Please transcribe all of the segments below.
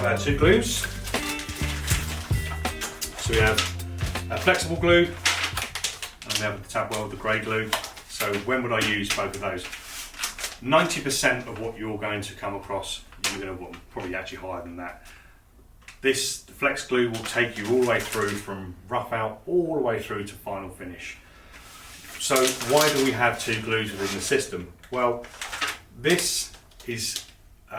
have our two glues. So we have a flexible glue and we have the tab weld, the grey glue. So when would I use both of those? 90% of what you're going to come across, you're going to want probably actually higher than that. This flex glue will take you all the way through from rough out all the way through to final finish. So why do we have two glues within the system? Well, this is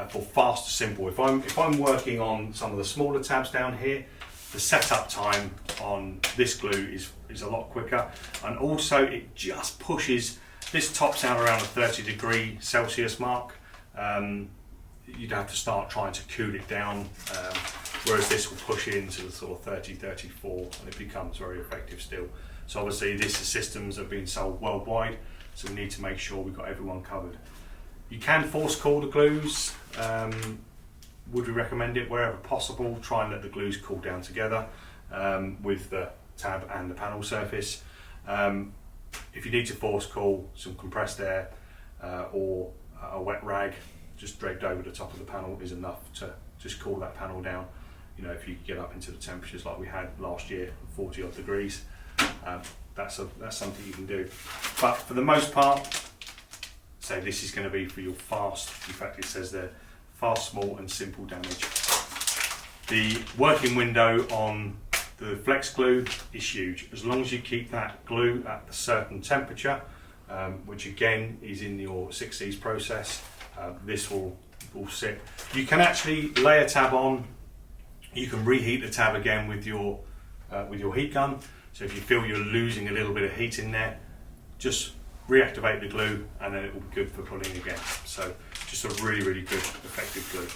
for fast and simple. If I'm working on some of the smaller tabs down here, the setup time on this glue is a lot quicker, and also it just pushes. This tops out around the 30°C mark. You'd have to start trying to cool it down, whereas this will push into the sort of 30, 34, and it becomes very effective still. So obviously these are systems that have been sold worldwide, so we need to make sure we've got everyone covered. You can force cool the glues. Would we recommend it? Wherever possible, try and let the glues cool down together with the tab and the panel surface. If you need to force cool, some compressed air or a wet rag just draped over the top of the panel is enough to just cool that panel down. You know, if you get up into the temperatures like we had last year, 40 odd degrees, that's something you can do. But for the most part, say this is going to be for your fast, in fact it says there, fast, small and simple damage. The working window on the flex glue is huge. As long as you keep that glue at a certain temperature, which again is in your 6Cs process, this will sit. You can actually lay a tab on. You can reheat the tab again with your heat gun. So if you feel you're losing a little bit of heat in there, just reactivate the glue and then it will be good for pulling again. So just a really, really good effective glue.